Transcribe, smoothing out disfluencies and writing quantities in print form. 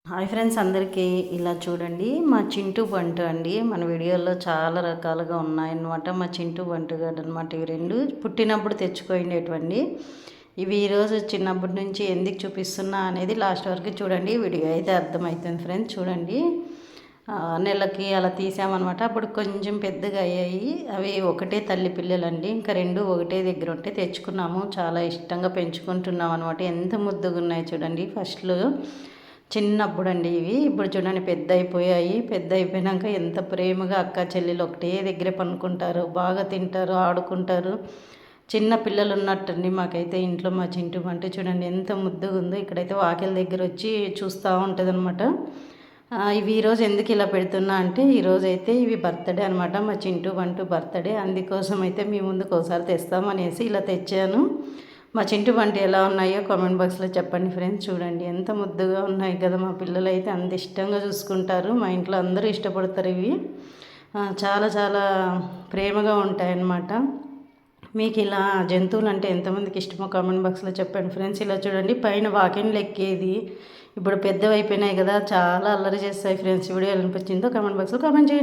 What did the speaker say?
Hi friends, అందరికీ ఇలా చూడండి. మా చింటూ బంటు అండి. మన వీడియోలో చాలా రకాలుగా ఉన్నాయన్నమాట. మా చింటూ బంటు గారు అనమాట. ఇవి రెండు పుట్టినప్పుడు తెచ్చుకోండేటువంటి. ఇవి ఈరోజు చిన్నప్పటి నుంచి ఎందుకు చూపిస్తున్నా అనేది లాస్ట్ వరకు చూడండి. వీడియో అయితే అర్థమవుతుంది ఫ్రెండ్స్. చూడండి, నెలకి అలా తీసామన్నమాట. అప్పుడు కొంచెం పెద్దగా అయ్యాయి. అవి ఒకటే తల్లి పిల్లలండి. ఇంకా రెండు ఒకటే దగ్గర ఉంటే తెచ్చుకున్నాము. చాలా ఇష్టంగా పెంచుకుంటున్నాం అనమాట. ఎంత ముద్దుగా ఉన్నాయి చూడండి. ఫస్ట్లో చిన్నప్పుడు అండి ఇవి. ఇప్పుడు చూడండి పెద్ద అయిపోయాయి. పెద్ద అయిపోయినాక ఎంత ప్రేమగా అక్క చెల్లెలు ఒకటే దగ్గర పనుకుంటారు, బాగా తింటారు, ఆడుకుంటారు. చిన్న పిల్లలు ఉన్నట్టండి మాకైతే ఇంట్లో. మా చింటూ బంటు చూడండి ఎంత ముద్దుగా ఉందో. ఇక్కడైతే వాకిల దగ్గర వచ్చి చూస్తూ ఉంటుంది అనమాట. ఇవి ఈరోజు ఎందుకు ఇలా పెడుతున్నా అంటే, ఈరోజు అయితే ఇవి బర్త్డే అనమాట. మా చింటూ బంటు బర్త్డే. అందుకోసం అయితే మీ ముందుకు ఒకసారి తెస్తామనేసి ఇలా తెచ్చాను. మా చింటూ బంటి ఎలా ఉన్నాయో కామెంట్ బాక్స్లో చెప్పండి ఫ్రెండ్స్. చూడండి ఎంత ముద్దుగా ఉన్నాయి కదా. మా పిల్లలు అయితే అంత ఇష్టంగా చూసుకుంటారు. మా ఇంట్లో అందరూ ఇష్టపడతారు ఇవి. చాలా చాలా ప్రేమగా ఉంటాయన్నమాట. మీకు ఇలా జంతువులు అంటే ఎంతమందికి ఇష్టమో కామెంట్ బాక్స్లో చెప్పండి ఫ్రెండ్స్. ఇలా చూడండి, పైన వాకిన్లు ఎక్కేది. ఇప్పుడు పెద్దవి అయిపోయినాయి కదా, చాలా అల్లరి చేస్తాయి ఫ్రెండ్స్. వీడియో అనిపించిందో కామెంట్ బాక్స్లో కామెంట్ చేయండి.